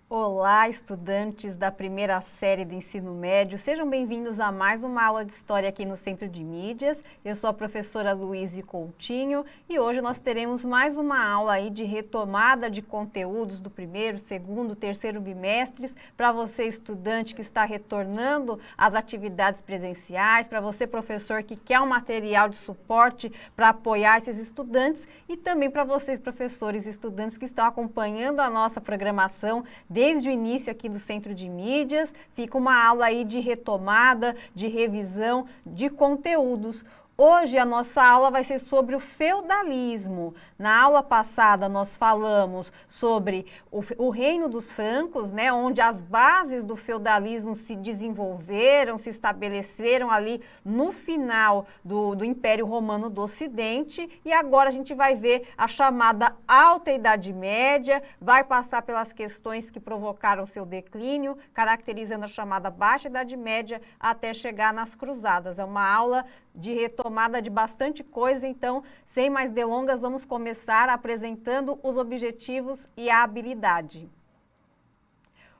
Olá, estudantes da primeira série do ensino médio, sejam bem-vindos a mais uma aula de História aqui no Centro de Mídias. Eu sou a professora Luíse Coutinho e hoje nós teremos mais uma aula aí de retomada de conteúdos do primeiro, segundo, terceiro bimestres para você, estudante que está retornando às atividades presenciais, para você, professor que quer um material de suporte para apoiar esses estudantes e também para vocês, professores e estudantes que estão acompanhando a nossa programação desde o início aqui do Centro de Mídias. Fica uma aula aí de retomada, de revisão de conteúdos. Hoje a nossa aula vai ser sobre o feudalismo. Na aula passada nós falamos sobre o Reino dos Francos, né, onde as bases do feudalismo se desenvolveram, se estabeleceram ali no final do Império Romano do Ocidente. E agora a gente vai ver a chamada Alta Idade Média, vai passar pelas questões que provocaram seu declínio, caracterizando a chamada Baixa Idade Média até chegar nas Cruzadas. É uma aula de retomada de bastante coisa, então, sem mais delongas, vamos começar apresentando os objetivos e a habilidade.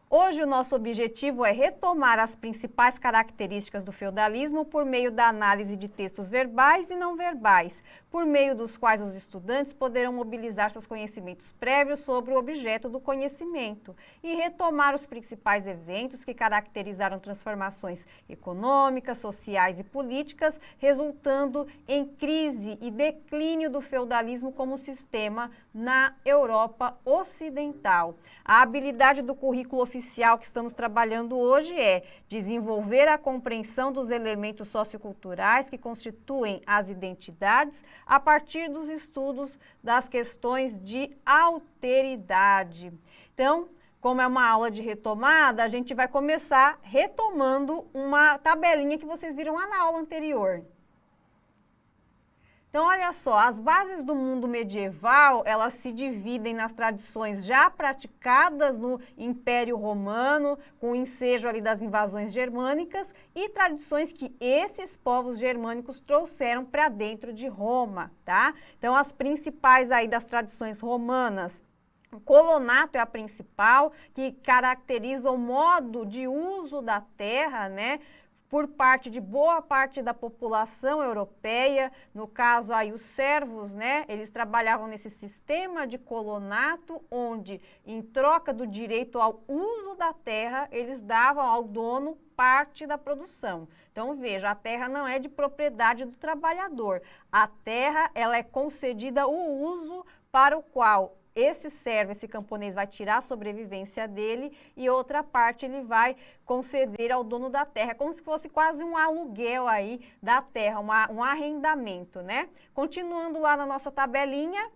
Hoje o nosso objetivo é retomar as principais características do feudalismo por meio da análise de textos verbais e não verbais, por meio dos quais os estudantes poderão mobilizar seus conhecimentos prévios sobre o objeto do conhecimento e retomar os principais eventos que caracterizaram transformações econômicas, sociais e políticas, resultando em crise e declínio do feudalismo como sistema na Europa Ocidental. A habilidade do currículo oficial que estamos trabalhando hoje é desenvolver a compreensão dos elementos socioculturais que constituem as identidades a partir dos estudos das questões de alteridade. Então, como é uma aula de retomada, a gente vai começar retomando uma tabelinha que vocês viram lá na aula anterior. Então, olha só, as bases do mundo medieval, elas se dividem nas tradições já praticadas no Império Romano, com o ensejo ali das invasões germânicas, e tradições que esses povos germânicos trouxeram para dentro de Roma, tá? Então, as principais aí das tradições romanas, o colonato é a principal, que caracteriza o modo de uso da terra, né? Por parte de boa parte da população europeia, no caso aí os servos, né, eles trabalhavam nesse sistema de colonato, onde em troca do direito ao uso da terra, eles davam ao dono parte da produção. Então veja, a terra não é de propriedade do trabalhador, a terra ela é concedida o uso para o qual esse servo, esse camponês vai tirar a sobrevivência dele e outra parte ele vai conceder ao dono da terra, como se fosse quase um aluguel aí da terra, um arrendamento, né? Continuando lá na nossa tabelinha,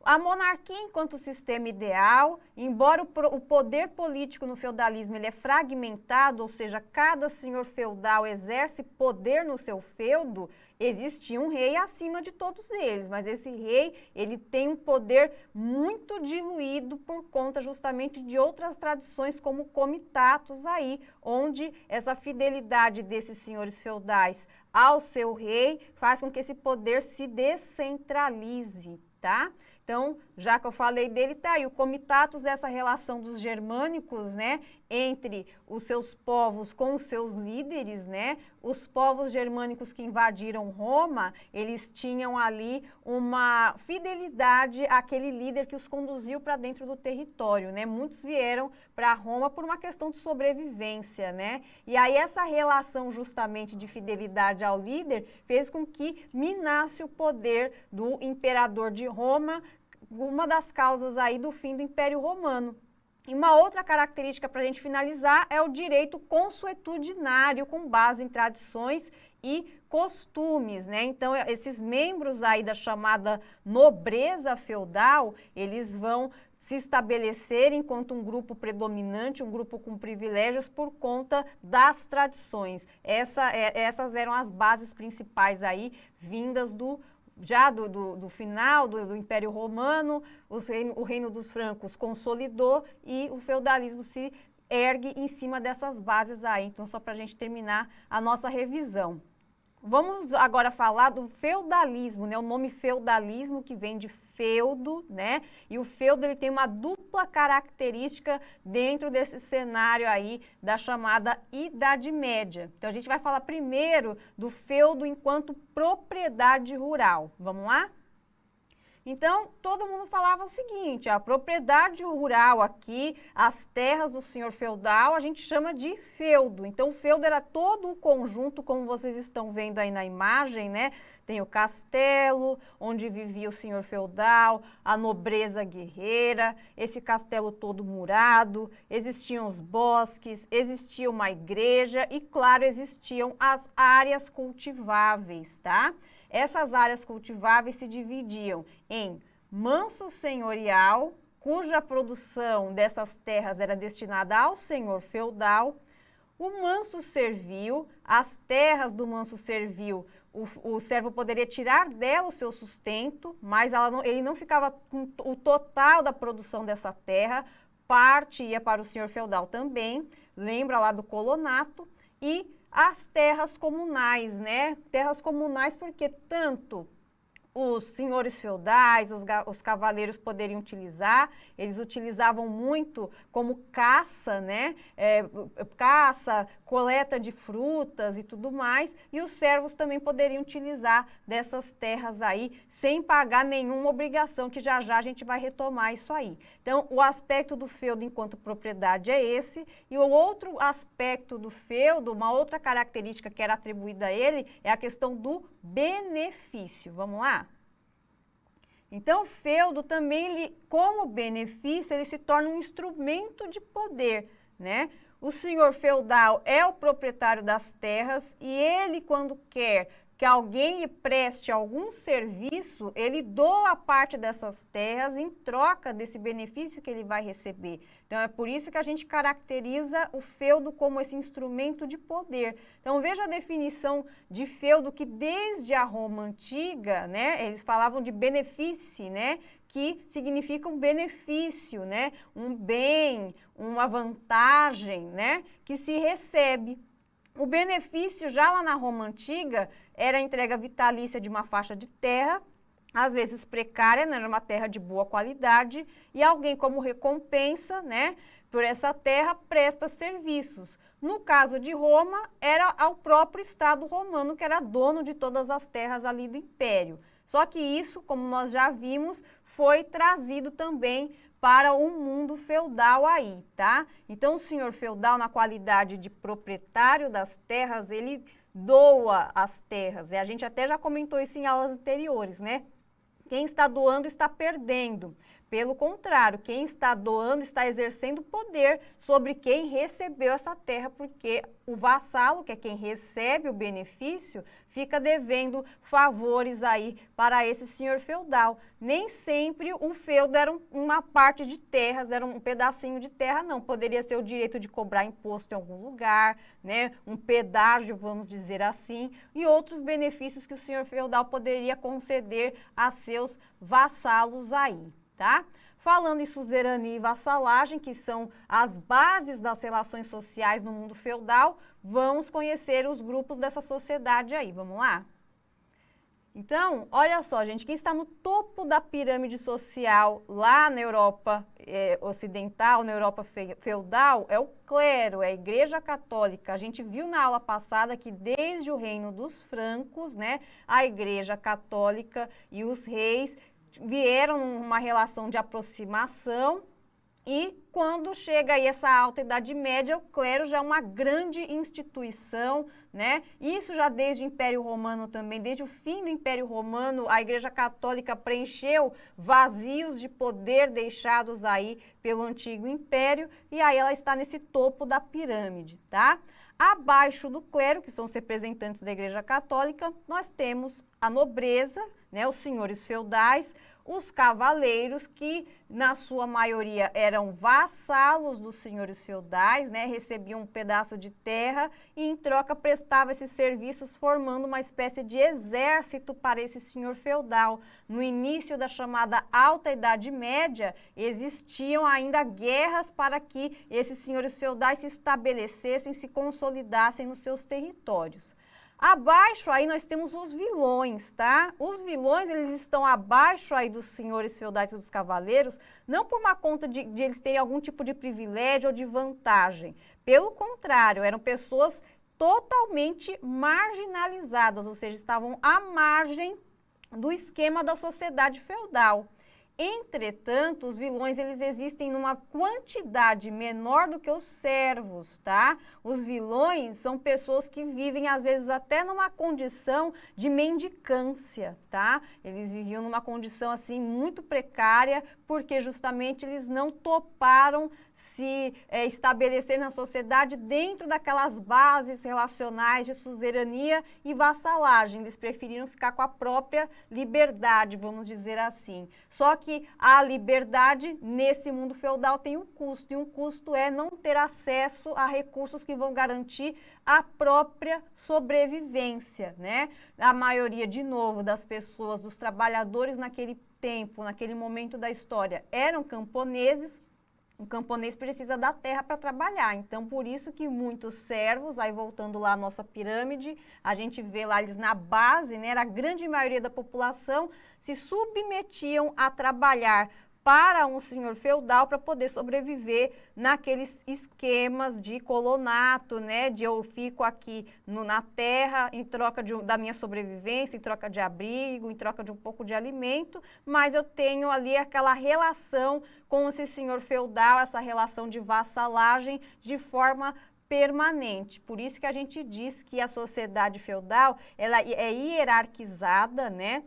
a monarquia enquanto sistema ideal, embora o poder político no feudalismo ele é fragmentado, ou seja, cada senhor feudal exerce poder no seu feudo, existia um rei acima de todos eles, mas esse rei ele tem um poder muito diluído por conta justamente de outras tradições como comitatos aí, onde essa fidelidade desses senhores feudais ao seu rei faz com que esse poder se descentralize, tá? Então, já que eu falei dele, tá aí o comitatus, essa relação dos germânicos, né, entre os seus povos com os seus líderes, né? Os povos germânicos que invadiram Roma, eles tinham ali uma fidelidade àquele líder que os conduziu para dentro do território, né? Muitos vieram para Roma por uma questão de sobrevivência, né? E aí essa relação justamente de fidelidade ao líder fez com que minasse o poder do imperador de Roma, uma das causas aí do fim do Império Romano. E uma outra característica para a gente finalizar é o direito consuetudinário, com base em tradições e costumes, né? Então, esses membros aí da chamada nobreza feudal, eles vão se estabelecer enquanto um grupo predominante, um grupo com privilégios por conta das tradições. Essas eram as bases principais aí, vindas do final do Império Romano, o Reino dos Francos consolidou e o feudalismo se ergue em cima dessas bases aí. Então, só para a gente terminar a nossa revisão. Vamos agora falar do feudalismo, né? O nome feudalismo, que vem de feudo, né? E o feudo ele tem uma dupla característica dentro desse cenário aí da chamada Idade Média. Então a gente vai falar primeiro do feudo enquanto propriedade rural. Vamos lá? Então, todo mundo falava o seguinte, a propriedade rural aqui, as terras do senhor feudal, a gente chama de feudo. Então, o feudo era todo o conjunto, como vocês estão vendo aí na imagem, né? Tem o castelo, onde vivia o senhor feudal, a nobreza guerreira, esse castelo todo murado, existiam os bosques, existia uma igreja e, claro, existiam as áreas cultiváveis, tá? Essas áreas cultiváveis se dividiam em manso senhorial, cuja produção dessas terras era destinada ao senhor feudal, o manso servil, as terras do manso servil, o servo poderia tirar dela o seu sustento, mas ele não ficava com o total da produção dessa terra, parte ia para o senhor feudal também, lembra lá do colonato, e as terras comunais, né? Terras comunais porque tanto os senhores feudais, os cavaleiros poderiam utilizar, eles utilizavam muito como caça, né? Caça, coleta de frutas e tudo mais, e os servos também poderiam utilizar dessas terras aí, sem pagar nenhuma obrigação, que já já a gente vai retomar isso aí. Então, o aspecto do feudo enquanto propriedade é esse, e o outro aspecto do feudo, uma outra característica que era atribuída a ele, é a questão do benefício. Vamos lá? Então, o feudo também, como benefício, ele se torna um instrumento de poder, né? O senhor feudal é o proprietário das terras e ele, quando quer que alguém lhe preste algum serviço, ele doa parte dessas terras em troca desse benefício que ele vai receber. Então, é por isso que a gente caracteriza o feudo como esse instrumento de poder. Então, veja a definição de feudo que desde a Roma antiga, né, eles falavam de benefício, né, que significa um benefício, né, um bem, uma vantagem, né, que se recebe. O benefício, já lá na Roma Antiga, era a entrega vitalícia de uma faixa de terra, às vezes precária, né, era uma terra de boa qualidade, e alguém, como recompensa, né, por essa terra, presta serviços. No caso de Roma, era ao próprio Estado romano, que era dono de todas as terras ali do Império. Só que isso, como nós já vimos, foi trazido também para o mundo feudal aí, tá? Então, o senhor feudal, na qualidade de proprietário das terras, ele doa as terras. E a gente até já comentou isso em aulas anteriores, né? Quem está doando está perdendo. Pelo contrário, quem está doando está exercendo poder sobre quem recebeu essa terra, porque o vassalo, que é quem recebe o benefício, fica devendo favores aí para esse senhor feudal. Nem sempre o feudo era uma parte de terras, era um pedacinho de terra, não. Poderia ser o direito de cobrar imposto em algum lugar, né? Um pedágio, vamos dizer assim, e outros benefícios que o senhor feudal poderia conceder a seus vassalos aí. Tá? Falando em suzerania e vassalagem, que são as bases das relações sociais no mundo feudal, vamos conhecer os grupos dessa sociedade aí, vamos lá? Então, olha só, gente, quem está no topo da pirâmide social lá na Europa ocidental, na Europa feudal, é o clero, é a Igreja Católica. A gente viu na aula passada que desde o reino dos francos, né, a Igreja Católica e os reis vieram numa relação de aproximação e quando chega aí essa alta Idade Média, o clero já é uma grande instituição, né? Isso já desde o Império Romano também, desde o fim do Império Romano, a Igreja Católica preencheu vazios de poder deixados aí pelo antigo Império e aí ela está nesse topo da pirâmide, tá? Abaixo do clero, que são os representantes da Igreja Católica, nós temos a nobreza, né, os senhores feudais, os cavaleiros, que na sua maioria eram vassalos dos senhores feudais, né, recebiam um pedaço de terra e em troca prestavam esses serviços formando uma espécie de exército para esse senhor feudal. No início da chamada Alta Idade Média, existiam ainda guerras para que esses senhores feudais se estabelecessem, se consolidassem nos seus territórios. Abaixo aí nós temos os vilões, tá? Os vilões, eles estão abaixo aí dos senhores feudais e dos cavaleiros, não por uma conta de eles terem algum tipo de privilégio ou de vantagem. Pelo contrário, eram pessoas totalmente marginalizadas, ou seja, estavam à margem do esquema da sociedade feudal. Entretanto, os vilões, eles existem numa quantidade menor do que os servos, tá? Os vilões são pessoas que vivem, às vezes, até numa condição de mendicância, tá? Eles viviam numa condição, assim, muito precária, porque justamente eles não toparam se estabelecer na sociedade dentro daquelas bases relacionais de suzerania e vassalagem. Eles preferiram ficar com a própria liberdade, vamos dizer assim. Só que a liberdade nesse mundo feudal tem um custo, e um custo é não ter acesso a recursos que vão garantir a própria sobrevivência, né? A maioria, de novo, das pessoas, dos trabalhadores naquele tempo, naquele momento da história, eram camponeses. O camponês precisa da terra para trabalhar, então por isso que muitos servos, aí voltando lá à nossa pirâmide, a gente vê lá eles na base, né, a grande maioria da população se submetiam a trabalhar para um senhor feudal para poder sobreviver naqueles esquemas de colonato, né? De eu fico aqui na terra em troca da minha sobrevivência, em troca de abrigo, em troca de um pouco de alimento, mas eu tenho ali aquela relação com esse senhor feudal, essa relação de vassalagem de forma permanente. Por isso que a gente diz que a sociedade feudal, ela é hierarquizada, né?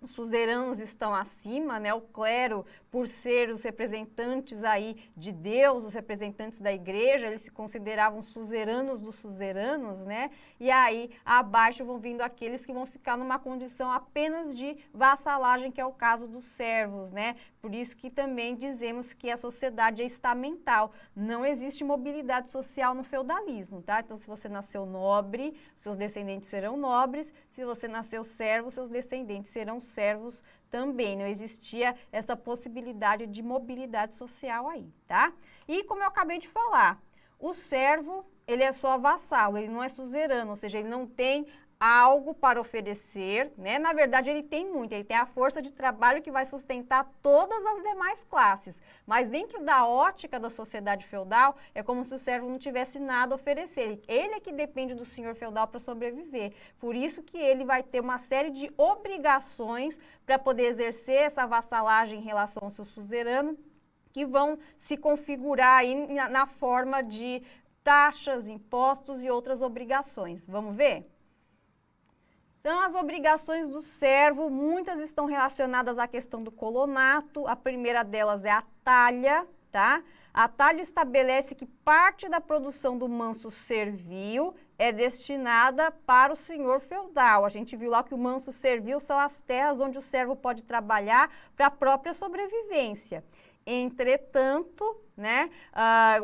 Os suzeranos estão acima, né? O clero, por ser os representantes aí de Deus, os representantes da igreja, eles se consideravam suzeranos dos suzeranos, né? E aí, abaixo vão vindo aqueles que vão ficar numa condição apenas de vassalagem, que é o caso dos servos, né? Por isso que também dizemos que a sociedade é estamental. Não existe mobilidade social no feudalismo, tá? Então, se você nasceu nobre, seus descendentes serão nobres. Se você nasceu servo, seus descendentes serão servos também. Não existia essa possibilidade de mobilidade social aí, tá? E como eu acabei de falar, o servo, ele é só vassalo, ele não é suzerano, ou seja, ele não tem algo para oferecer, né? Na verdade, ele tem muito, ele tem a força de trabalho que vai sustentar todas as demais classes. Mas dentro da ótica da sociedade feudal, é como se o servo não tivesse nada a oferecer. Ele é que depende do senhor feudal para sobreviver. Por isso que ele vai ter uma série de obrigações para poder exercer essa vassalagem em relação ao seu suzerano, que vão se configurar aí na forma de taxas, impostos e outras obrigações. Vamos ver? Então, as obrigações do servo, muitas estão relacionadas à questão do colonato. A primeira delas é a talha, tá? A talha estabelece que parte da produção do manso servil é destinada para o senhor feudal. A gente viu lá que o manso servil são as terras onde o servo pode trabalhar para a própria sobrevivência. Entretanto, né,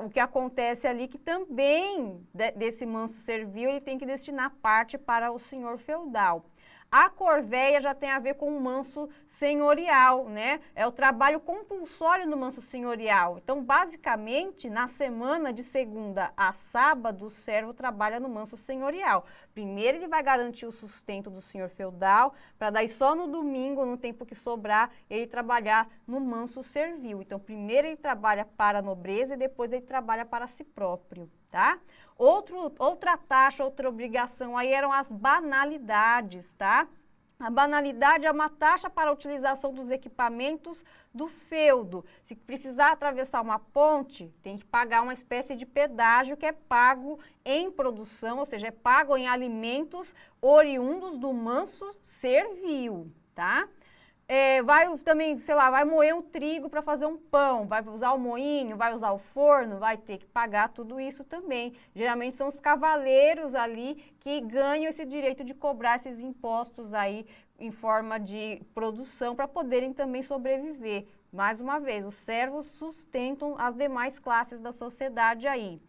o que acontece ali que também desse manso servil ele tem que destinar parte para o senhor feudal. A corvéia já tem a ver com o manso senhorial, né? É o trabalho compulsório no manso senhorial. Então, basicamente, na semana de segunda a sábado, o servo trabalha no manso senhorial. Primeiro, ele vai garantir o sustento do senhor feudal, para daí só no domingo, no tempo que sobrar, ele trabalhar no manso servil. Então, primeiro ele trabalha para a nobreza e depois ele trabalha para si próprio, tá? Outra taxa, outra obrigação aí eram as banalidades, tá? A banalidade é uma taxa para a utilização dos equipamentos do feudo. Se precisar atravessar uma ponte, tem que pagar uma espécie de pedágio que é pago em produção, ou seja, é pago em alimentos oriundos do manso servil, tá? Vai também, sei lá, vai moer um trigo para fazer um pão, vai usar o moinho, vai usar o forno, vai ter que pagar tudo isso também. Geralmente são os cavaleiros ali que ganham esse direito de cobrar esses impostos aí em forma de produção para poderem também sobreviver. Mais uma vez, os servos sustentam as demais classes da sociedade aí.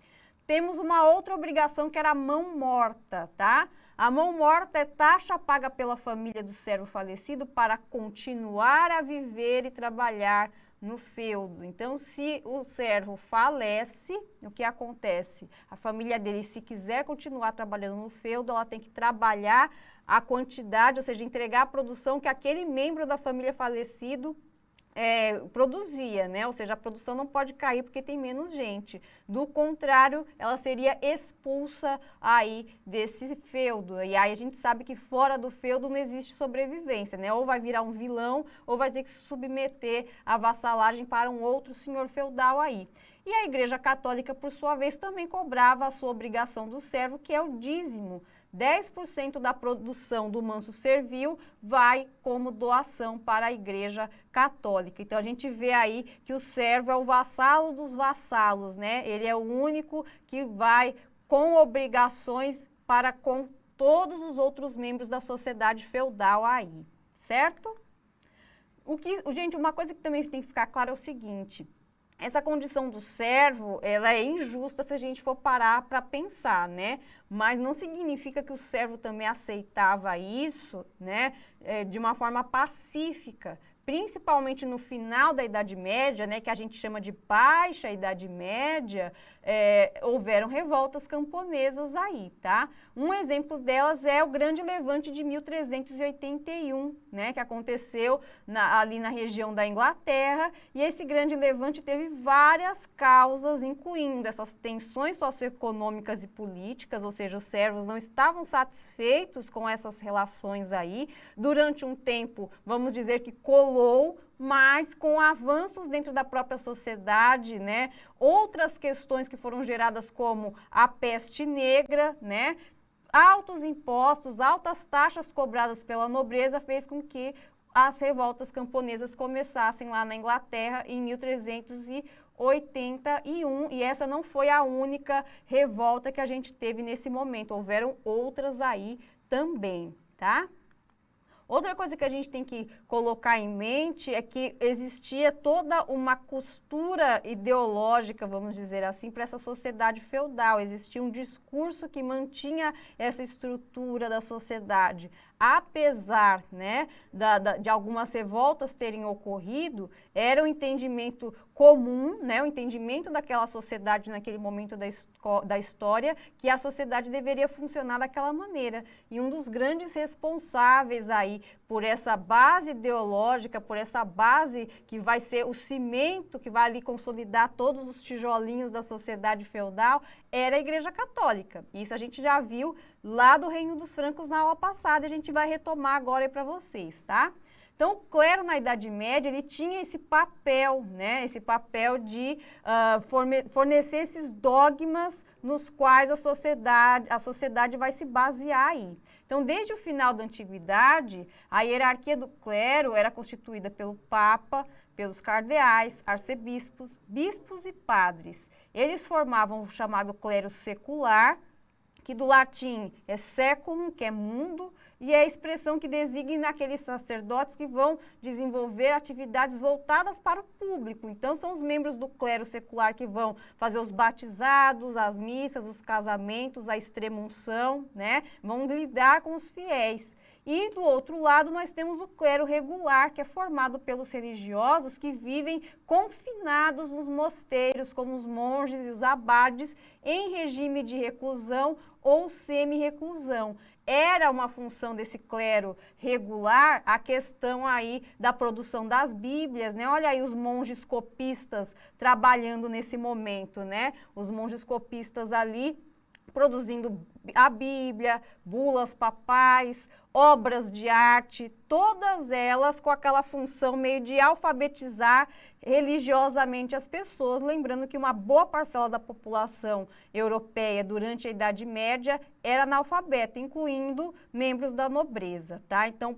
Temos uma outra obrigação que era a mão morta, tá? A mão morta é taxa paga pela família do servo falecido para continuar a viver e trabalhar no feudo. Então, se o servo falece, o que acontece? A família dele, se quiser continuar trabalhando no feudo, ela tem que trabalhar a quantidade, ou seja, entregar a produção que aquele membro da família falecido produzia, né? Ou seja, a produção não pode cair porque tem menos gente. Do contrário, ela seria expulsa aí desse feudo. E aí a gente sabe que fora do feudo não existe sobrevivência, né? Ou vai virar um vilão, ou vai ter que se submeter à vassalagem para um outro senhor feudal aí. E a Igreja Católica, por sua vez, também cobrava a sua obrigação do servo, que é o dízimo. 10% da produção do manso servil vai como doação para a Igreja Católica. Então, a gente vê aí que o servo é o vassalo dos vassalos, né? Ele é o único que vai com obrigações para com todos os outros membros da sociedade feudal aí, certo? Gente, uma coisa que também tem que ficar claro é o seguinte: essa condição do servo, ela é injusta se a gente for parar para pensar, né? Mas não significa que o servo também aceitava isso, né, de uma forma pacífica. Principalmente no final da Idade Média, né, que a gente chama de Baixa Idade Média, houveram revoltas camponesas aí, tá? Um exemplo delas é o Grande Levante de 1381, né, que aconteceu ali na região da Inglaterra, e esse Grande Levante teve várias causas, incluindo essas tensões socioeconômicas e políticas, ou seja, os servos não estavam satisfeitos com essas relações aí. Durante um tempo, vamos dizer que colou, mas com avanços dentro da própria sociedade, né? Outras questões que foram geradas, como a peste negra, né? Altos impostos, altas taxas cobradas pela nobreza, fez com que as revoltas camponesas começassem lá na Inglaterra em 1381, e essa não foi a única revolta que a gente teve nesse momento, houveram outras aí também, tá? Outra coisa que a gente tem que colocar em mente é que existia toda uma costura ideológica, vamos dizer assim, para essa sociedade feudal. Existia um discurso que mantinha essa estrutura da sociedade. Apesar, né, de algumas revoltas terem ocorrido, era um entendimento comum, né, o entendimento daquela sociedade naquele momento da história, que a sociedade deveria funcionar daquela maneira. E um dos grandes responsáveis aí por essa base ideológica, por essa base que vai ser o cimento que vai ali consolidar todos os tijolinhos da sociedade feudal, era a Igreja Católica. Isso a gente já viu lá do Reino dos Francos na aula passada, e a gente vai retomar agora aí para vocês, tá? Então, o clero na Idade Média, ele tinha esse papel, né? Esse papel de fornecer esses dogmas nos quais a sociedade vai se basear aí. Então, desde o final da Antiguidade, a hierarquia do clero era constituída pelo Papa, pelos cardeais, arcebispos, bispos e padres. Eles formavam o chamado clero secular, que do latim é séculum, que é mundo, e é a expressão que designa aqueles sacerdotes que vão desenvolver atividades voltadas para o público. Então, são os membros do clero secular que vão fazer os batizados, as missas, os casamentos, a extrema-unção, né? Vão lidar com os fiéis. E, do outro lado, nós temos o clero regular, que é formado pelos religiosos que vivem confinados nos mosteiros, como os monges e os abades, em regime de reclusão ou semi-reclusão. Era uma função desse clero regular a questão aí da produção das Bíblias, né? Olha aí os monges copistas trabalhando nesse momento, né? Os monges copistas ali produzindo a Bíblia, bulas papais, obras de arte, todas elas com aquela função meio de alfabetizar religiosamente as pessoas, lembrando que uma boa parcela da população europeia durante a Idade Média era analfabeta, incluindo membros da nobreza, tá? Então,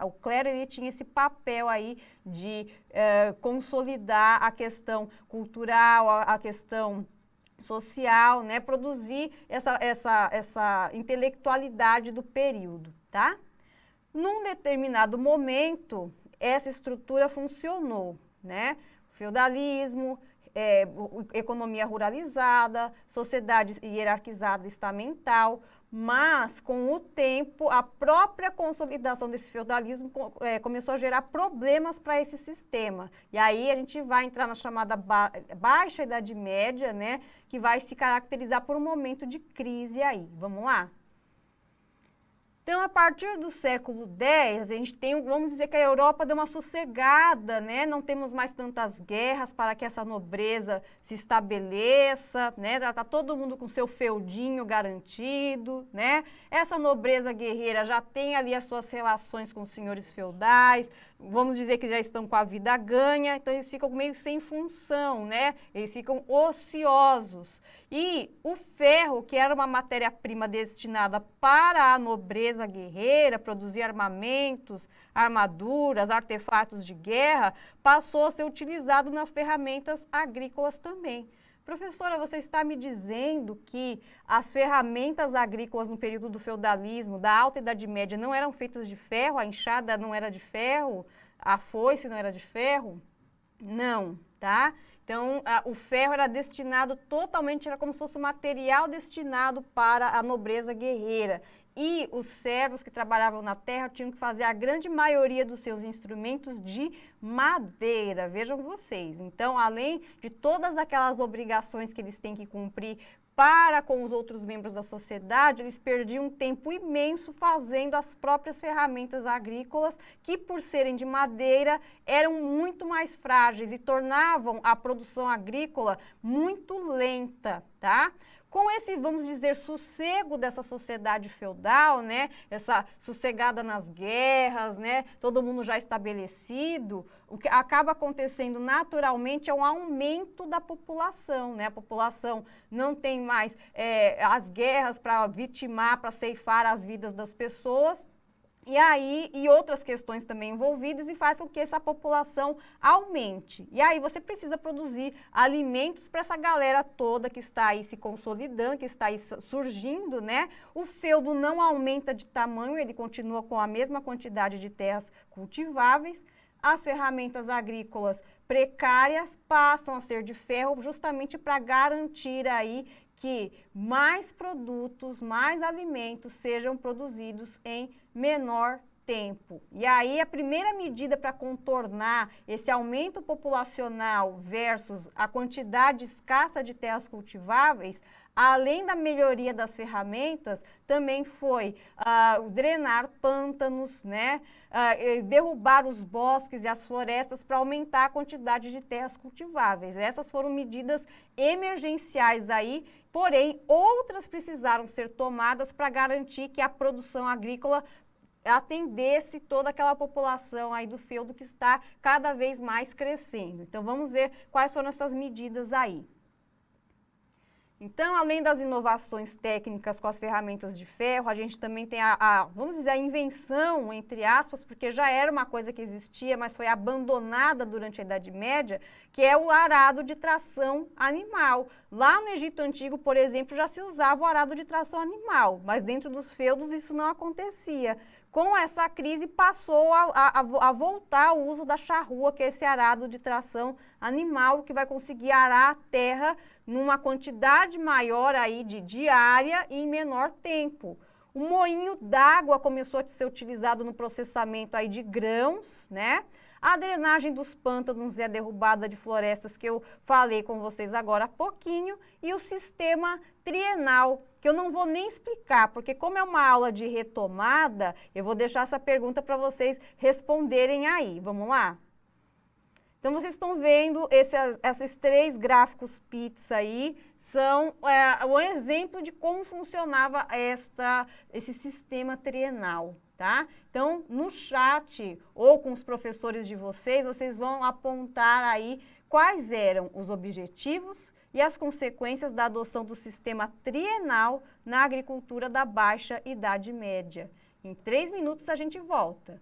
o clero ele tinha esse papel aí de consolidar a questão cultural, a questão social, né, produzir essa intelectualidade do período, tá? Num determinado momento, essa estrutura funcionou, né? O feudalismo, economia ruralizada, sociedade hierarquizada estamental, mas com o tempo a própria consolidação desse feudalismo começou a gerar problemas para esse sistema. E aí a gente vai entrar na chamada Baixa Idade Média, né, que vai se caracterizar por um momento de crise aí. Vamos lá? Então, a partir do século X, a gente tem, vamos dizer que a Europa deu uma sossegada, né? Não temos mais tantas guerras para que essa nobreza se estabeleça, né? Já está todo mundo com seu feudinho garantido, né? Essa nobreza guerreira já tem ali as suas relações com os senhores feudais, vamos dizer que já estão com a vida ganha, então eles ficam meio sem função, né? Eles ficam ociosos. E o ferro, que era uma matéria-prima destinada para a nobreza guerreira, produzir armamentos, armaduras, artefatos de guerra, passou a ser utilizado nas ferramentas agrícolas também. Professora, você está me dizendo que as ferramentas agrícolas no período do feudalismo, da Alta Idade Média, não eram feitas de ferro? A enxada não era de ferro? A foice não era de ferro? Não, tá? Então, o ferro era destinado totalmente, era como se fosse um material destinado para a nobreza guerreira. E os servos que trabalhavam na terra tinham que fazer a grande maioria dos seus instrumentos de madeira, vejam vocês. Então, além de todas aquelas obrigações que eles têm que cumprir para com os outros membros da sociedade, eles perdiam um tempo imenso fazendo as próprias ferramentas agrícolas, que por serem de madeira, eram muito mais frágeis e tornavam a produção agrícola muito lenta, tá? Com esse, vamos dizer, sossego dessa sociedade feudal, né, essa sossegada nas guerras, né, todo mundo já estabelecido, o que acaba acontecendo naturalmente é um aumento da população, né, a população não tem mais as guerras para vitimar, para ceifar as vidas das pessoas, e aí, e outras questões também envolvidas e faz com que essa população aumente. E aí você precisa produzir alimentos para essa galera toda que está aí se consolidando, que está aí surgindo, né? O feudo não aumenta de tamanho, ele continua com a mesma quantidade de terras cultiváveis. As ferramentas agrícolas precárias passam a ser de ferro justamente para garantir aí que mais produtos, mais alimentos sejam produzidos em menor tempo. E aí a primeira medida para contornar esse aumento populacional versus a quantidade escassa de terras cultiváveis, além da melhoria das ferramentas, também foi drenar pântanos, né? Derrubar os bosques e as florestas para aumentar a quantidade de terras cultiváveis. Essas foram medidas emergenciais aí, porém, outras precisaram ser tomadas para garantir que a produção agrícola atendesse toda aquela população aí do feudo que está cada vez mais crescendo. Então, vamos ver quais foram essas medidas aí. Então, além das inovações técnicas com as ferramentas de ferro, a gente também tem vamos dizer, a invenção, entre aspas, porque já era uma coisa que existia, mas foi abandonada durante a Idade Média, que é o arado de tração animal. Lá no Egito Antigo, por exemplo, já se usava o arado de tração animal, mas dentro dos feudos isso não acontecia. Com essa crise, passou a voltar o uso da charrua, que é esse arado de tração animal, que vai conseguir arar a terra numa quantidade maior aí de diária e em menor tempo. O moinho d'água começou a ser utilizado no processamento aí de grãos, né? A drenagem dos pântanos e a derrubada de florestas, que eu falei com vocês agora há pouquinho, e o sistema trienal, que eu não vou nem explicar, porque como é uma aula de retomada, eu vou deixar essa pergunta para vocês responderem aí. Vamos lá? Então, vocês estão vendo esses três gráficos pizza aí, são um exemplo de como funcionava esse sistema trienal, tá? Então, no chat ou com os professores de vocês vão apontar aí quais eram os objetivos e as consequências da adoção do sistema trienal na agricultura da Baixa Idade Média. Em 3 minutos a gente volta.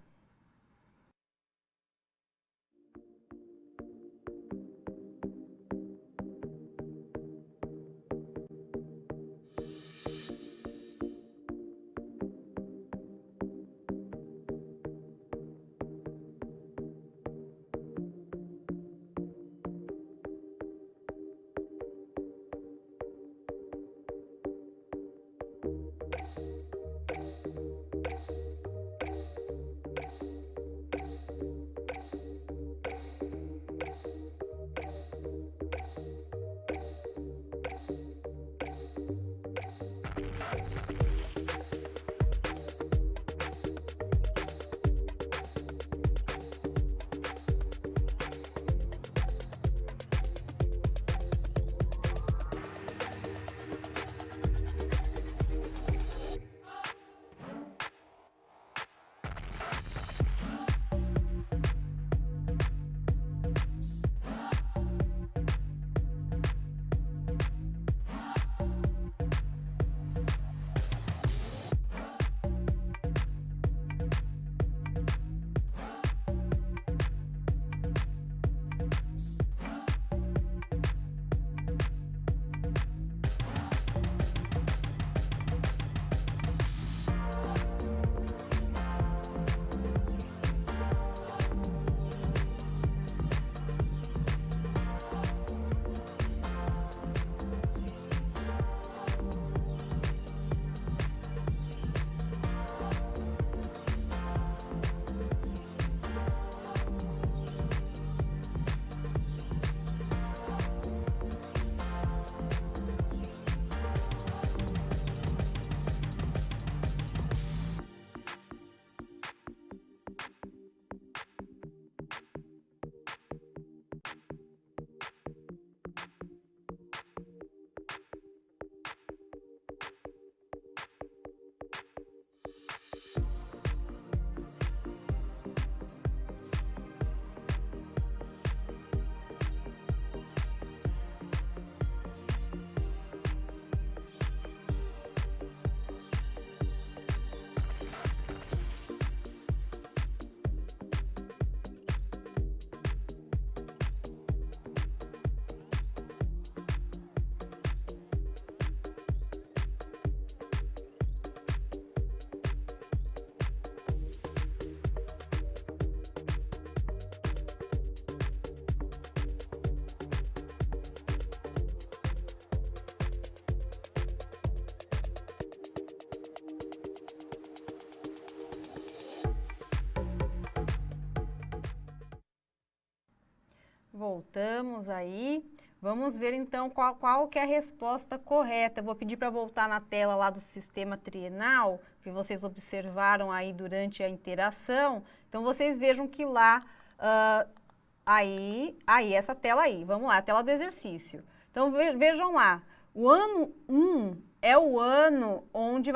voltamos aí. Vamos ver então qual que é a resposta correta. Eu vou pedir para voltar na tela lá do sistema trienal, que vocês observaram aí durante a interação. Então, vocês vejam que lá, aí, essa tela aí, vamos lá, a tela do exercício. Então, vejam lá, o ano 1 é o ano onde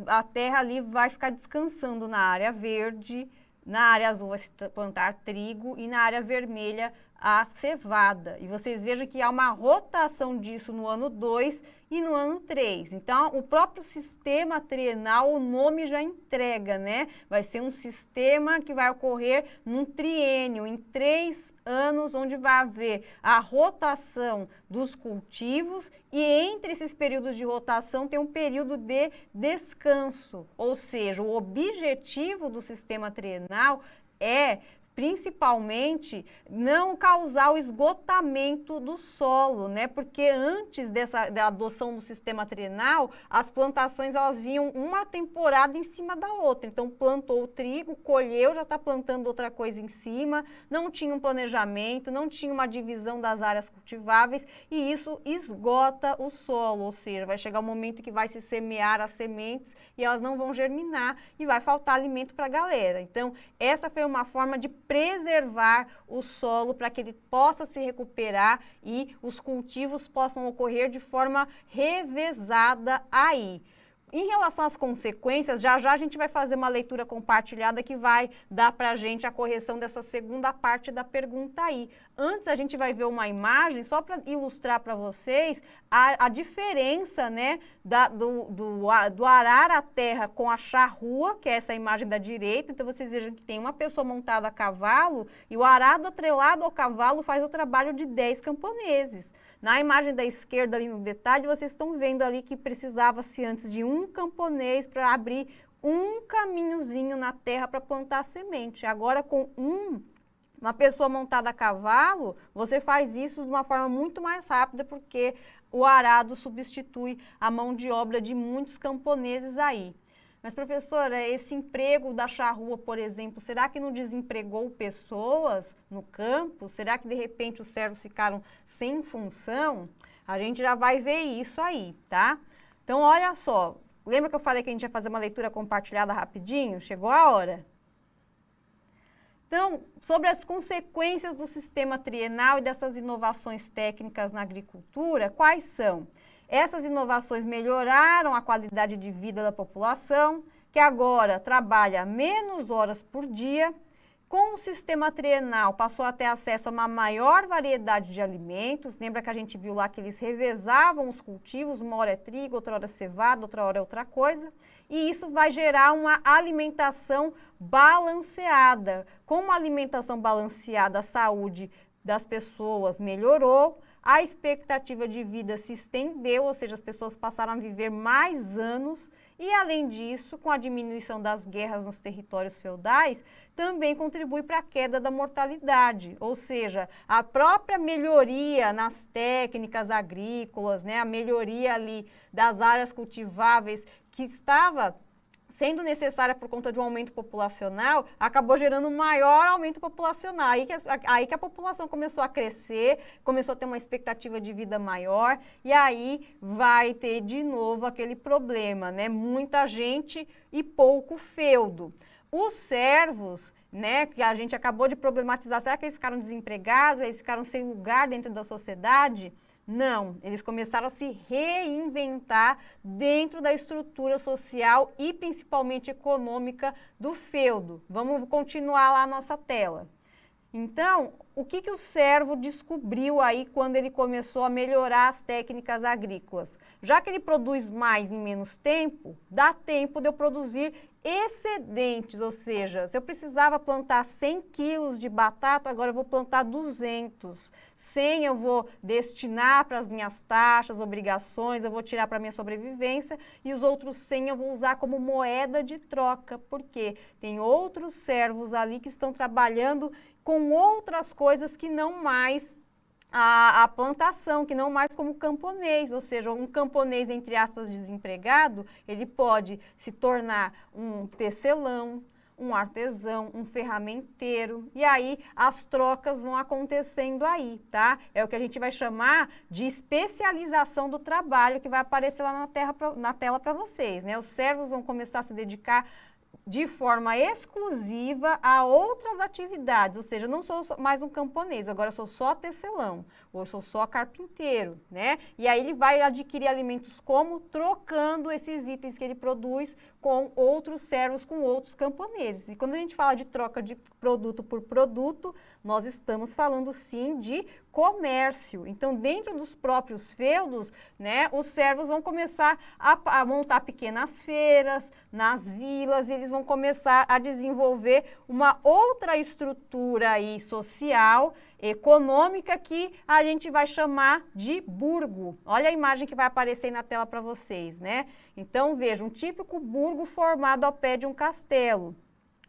a terra ali vai ficar descansando na área verde, na área azul vai se plantar trigo e na área vermelha a cevada. E vocês vejam que há uma rotação disso no ano 2 e no ano 3. Então, o próprio sistema trienal, o nome já entrega, né? Vai ser um sistema que vai ocorrer num triênio, em 3 anos, onde vai haver a rotação dos cultivos e entre esses períodos de rotação tem um período de descanso. Ou seja, o objetivo do sistema trienal é principalmente não causar o esgotamento do solo, né? Porque antes da adoção do sistema trienal, as plantações elas vinham uma temporada em cima da outra. Então plantou o trigo, colheu, já está plantando outra coisa em cima, não tinha um planejamento, não tinha uma divisão das áreas cultiváveis e isso esgota o solo, ou seja, vai chegar um momento que vai se semear as sementes e elas não vão germinar e vai faltar alimento para a galera. Então, essa foi uma forma de preservar o solo para que ele possa se recuperar e os cultivos possam ocorrer de forma revezada aí. Em relação às consequências, já a gente vai fazer uma leitura compartilhada que vai dar para a gente a correção dessa segunda parte da pergunta aí. Antes, a gente vai ver uma imagem, só para ilustrar para vocês a diferença, né, do arar a terra com a charrua, que é essa imagem da direita. Então, vocês vejam que tem uma pessoa montada a cavalo e o arado atrelado ao cavalo faz o trabalho de 10 camponeses. Na imagem da esquerda, ali no detalhe, vocês estão vendo ali que precisava-se antes de um camponês para abrir um caminhozinho na terra para plantar a semente. Agora, com uma pessoa montada a cavalo, você faz isso de uma forma muito mais rápida, porque o arado substitui a mão de obra de muitos camponeses aí. Mas, professora, esse emprego da charrua, por exemplo, será que não desempregou pessoas no campo? Será que, de repente, os servos ficaram sem função? A gente já vai ver isso aí, tá? Então, olha só. Lembra que eu falei que a gente ia fazer uma leitura compartilhada rapidinho? Chegou a hora. Então, sobre as consequências do sistema trienal e dessas inovações técnicas na agricultura, quais são? Essas inovações melhoraram a qualidade de vida da população, que agora trabalha menos horas por dia. Com o sistema trienal, passou a ter acesso a uma maior variedade de alimentos. Lembra que a gente viu lá que eles revezavam os cultivos, uma hora é trigo, outra hora é cevada, outra hora é outra coisa. E isso vai gerar uma alimentação balanceada. Com uma alimentação balanceada, a saúde das pessoas melhorou, a expectativa de vida se estendeu, ou seja, as pessoas passaram a viver mais anos e, além disso, com a diminuição das guerras nos territórios feudais, também contribui para a queda da mortalidade, ou seja, a própria melhoria nas técnicas agrícolas, né, a melhoria ali das áreas cultiváveis que estava sendo necessária por conta de um aumento populacional, acabou gerando um maior aumento populacional. Aí que a população começou a crescer, começou a ter uma expectativa de vida maior, e aí vai ter de novo aquele problema, né? Muita gente e pouco feudo. Os servos, né, que a gente acabou de problematizar, será que eles ficaram desempregados, eles ficaram sem lugar dentro da sociedade? Não, eles começaram a se reinventar dentro da estrutura social e principalmente econômica do feudo. Vamos continuar lá a nossa tela. Então, o que o servo descobriu aí quando ele começou a melhorar as técnicas agrícolas? Já que ele produz mais em menos tempo, dá tempo de eu produzir excedentes, ou seja, se eu precisava plantar 100 quilos de batata, agora eu vou plantar 200. 100 eu vou destinar para as minhas taxas, obrigações, eu vou tirar para a minha sobrevivência e os outros 100 eu vou usar como moeda de troca, porque tem outros servos ali que estão trabalhando com outras coisas que não mais a plantação, que não mais como camponês, ou seja, um camponês, entre aspas, desempregado, ele pode se tornar um tecelão, um artesão, um ferramenteiro, e aí as trocas vão acontecendo aí, tá? É o que a gente vai chamar de especialização do trabalho, que vai aparecer lá na tela para vocês, né? Os servos vão começar a se dedicar de forma exclusiva a outras atividades, ou seja, não sou mais um camponês, agora sou só tecelão, ou sou só carpinteiro, né? E aí ele vai adquirir alimentos como trocando esses itens que ele produz com outros servos, com outros camponeses. E quando a gente fala de troca de produto por produto, nós estamos falando sim de comércio. Então, dentro dos próprios feudos, né, os servos vão começar a montar pequenas feiras nas vilas, e eles vão começar a desenvolver uma outra estrutura aí social, econômica, que a gente vai chamar de burgo. Olha a imagem que vai aparecer aí na tela para vocês, né? Então, veja, um típico burgo formado ao pé de um castelo.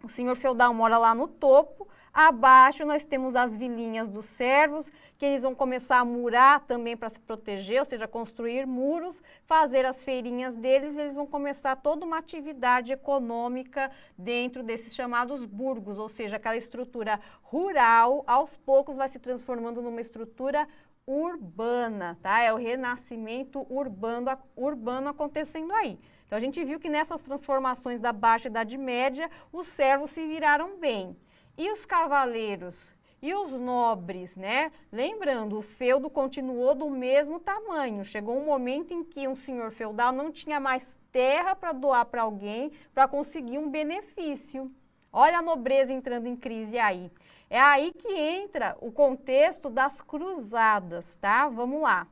O senhor feudal mora lá no topo. Abaixo nós temos as vilinhas dos servos, que eles vão começar a murar também para se proteger, ou seja, construir muros, fazer as feirinhas deles, e eles vão começar toda uma atividade econômica dentro desses chamados burgos, ou seja, aquela estrutura rural, aos poucos vai se transformando numa estrutura urbana, tá? É o renascimento urbano acontecendo aí. Então a gente viu que nessas transformações da Baixa Idade Média, os servos se viraram bem. E os cavaleiros e os nobres, né? Lembrando, o feudo continuou do mesmo tamanho. Chegou um momento em que um senhor feudal não tinha mais terra para doar para alguém para conseguir um benefício. Olha a nobreza entrando em crise aí. É aí que entra o contexto das cruzadas, tá? Vamos lá.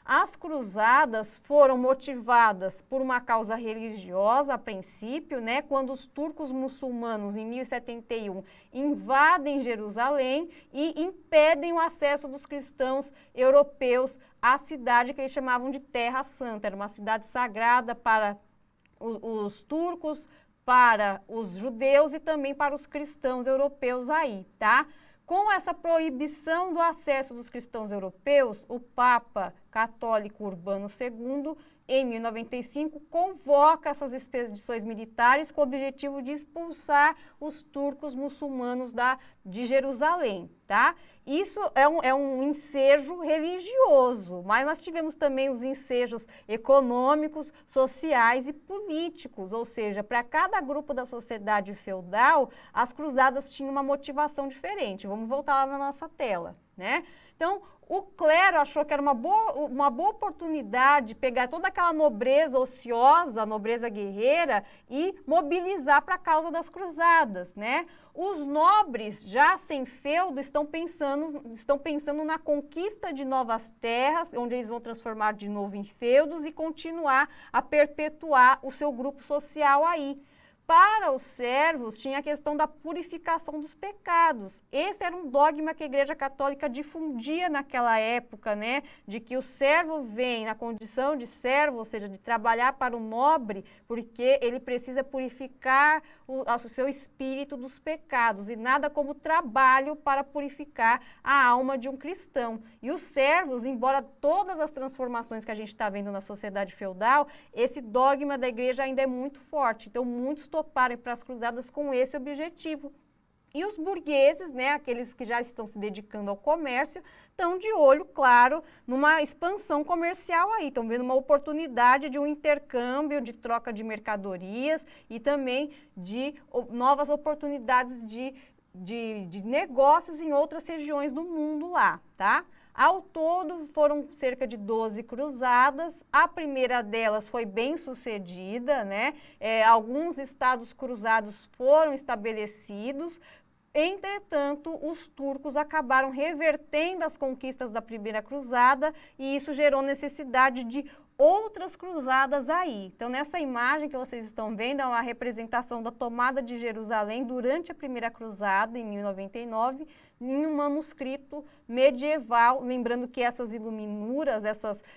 As cruzadas foram motivadas por uma causa religiosa, a princípio, né, quando os turcos muçulmanos, em 1071, invadem Jerusalém e impedem o acesso dos cristãos europeus à cidade que eles chamavam de Terra Santa. Era uma cidade sagrada para os turcos, para os judeus e também para os cristãos europeus aí, tá? Com essa proibição do acesso dos cristãos europeus, o Papa Católico Urbano II, em 1095, convoca essas expedições militares com o objetivo de expulsar os turcos muçulmanos de Jerusalém, tá? Isso é um ensejo religioso, mas nós tivemos também os ensejos econômicos, sociais e políticos, ou seja, para cada grupo da sociedade feudal, as cruzadas tinham uma motivação diferente. Vamos voltar lá na nossa tela, né? Então, o clero achou que era uma boa oportunidade pegar toda aquela nobreza ociosa, nobreza guerreira, e mobilizar para a causa das cruzadas, né? Os nobres, já sem feudo, estão pensando na conquista de novas terras, onde eles vão transformar de novo em feudos e continuar a perpetuar o seu grupo social aí. Para os servos, tinha a questão da purificação dos pecados. Esse era um dogma que a Igreja Católica difundia naquela época, né? De que o servo vem na condição de servo, ou seja, de trabalhar para o nobre, porque ele precisa purificar o seu espírito dos pecados, e nada como trabalho para purificar a alma de um cristão. E os servos, embora todas as transformações que a gente está vendo na sociedade feudal, esse dogma da Igreja ainda é muito forte. Então, muitos toparem para as cruzadas com esse objetivo. E os burgueses, né, aqueles que já estão se dedicando ao comércio, estão de olho, claro, numa expansão comercial aí, estão vendo uma oportunidade de um intercâmbio, de troca de mercadorias e também de novas oportunidades de negócios em outras regiões do mundo lá, tá? Ao todo, foram cerca de 12 cruzadas. A primeira delas foi bem sucedida, né? Alguns estados cruzados foram estabelecidos. Entretanto, os turcos acabaram revertendo as conquistas da primeira cruzada, e isso gerou necessidade de outras cruzadas aí. Então, nessa imagem que vocês estão vendo, é uma representação da tomada de Jerusalém durante a primeira cruzada, em 1099, em um manuscrito medieval. Lembrando que essas iluminuras,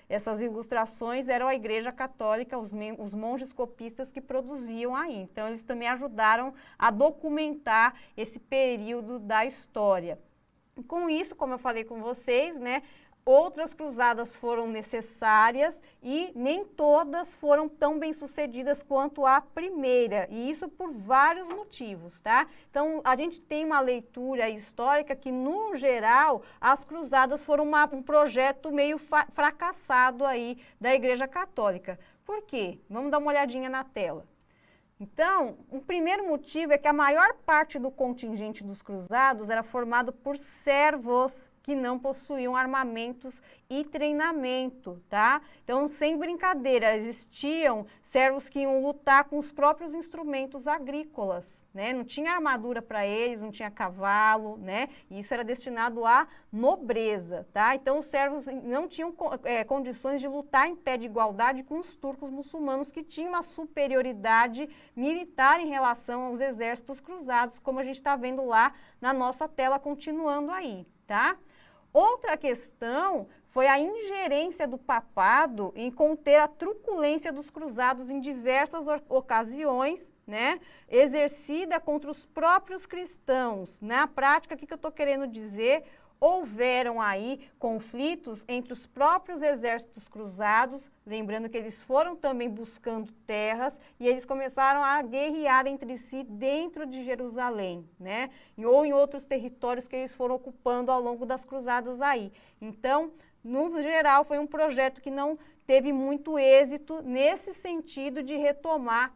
essas ilustrações, eram a Igreja Católica, os monges copistas que produziam aí. Então, eles também ajudaram a documentar esse período da história. Com isso, como eu falei com vocês, né, outras cruzadas foram necessárias e nem todas foram tão bem sucedidas quanto a primeira, e isso por vários motivos, tá? Então, a gente tem uma leitura histórica que, no geral, as cruzadas foram um projeto meio fracassado aí da Igreja Católica. Por quê? Vamos dar uma olhadinha na tela. Então, o primeiro motivo é que a maior parte do contingente dos cruzados era formado por servos que não possuíam armamentos e treinamento, tá? Então, sem brincadeira, existiam servos que iam lutar com os próprios instrumentos agrícolas, né? Não tinha armadura para eles, não tinha cavalo, né? E isso era destinado à nobreza, tá? Então, os servos não tinham condições de lutar em pé de igualdade com os turcos muçulmanos, que tinham uma superioridade militar em relação aos exércitos cruzados, como a gente está vendo lá na nossa tela, continuando aí, tá? Outra questão foi a ingerência do papado em conter a truculência dos cruzados em diversas ocasiões, né, exercida contra os próprios cristãos. Na prática, o que eu estou querendo dizer? Houveram aí conflitos entre os próprios exércitos cruzados, lembrando que eles foram também buscando terras e eles começaram a guerrear entre si dentro de Jerusalém, né? Ou em outros territórios que eles foram ocupando ao longo das cruzadas aí. Então, no geral, foi um projeto que não teve muito êxito nesse sentido de retomar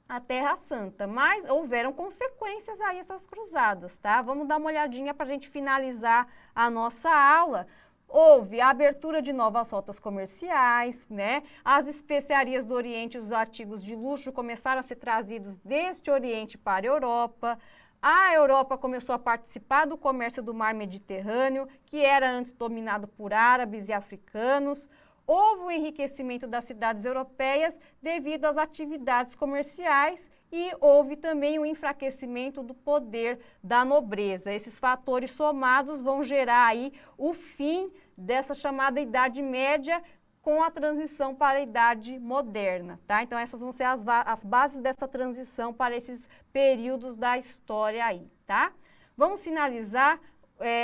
a Terra Santa, mas houveram consequências a essas cruzadas, tá? Vamos dar uma olhadinha para a gente finalizar a nossa aula. Houve a abertura de novas rotas comerciais, né? As especiarias do Oriente, os artigos de luxo começaram a ser trazidos deste Oriente para a Europa. A Europa começou a participar do comércio do mar Mediterrâneo, que era antes dominado por árabes e africanos. Houve o enriquecimento das cidades europeias devido às atividades comerciais e houve também o enfraquecimento do poder da nobreza. Esses fatores somados vão gerar aí o fim dessa chamada Idade Média com a transição para a Idade Moderna, tá? Então, essas vão ser as bases dessa transição para esses períodos da história aí, tá? Vamos finalizar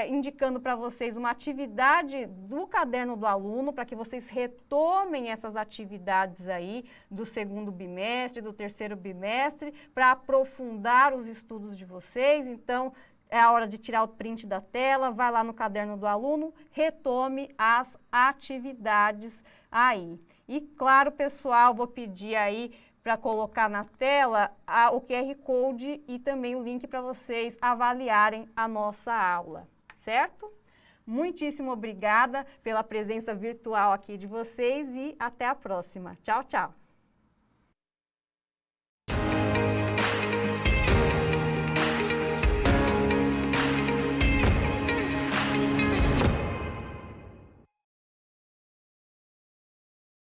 indicando para vocês uma atividade do caderno do aluno, para que vocês retomem essas atividades aí do segundo bimestre, do terceiro bimestre, para aprofundar os estudos de vocês. Então, é a hora de tirar o print da tela, vai lá no caderno do aluno, retome as atividades aí. E, claro, pessoal, vou pedir aí para colocar na tela o QR Code e também o link para vocês avaliarem a nossa aula, certo? Muitíssimo obrigada pela presença virtual aqui de vocês e até a próxima. Tchau, tchau!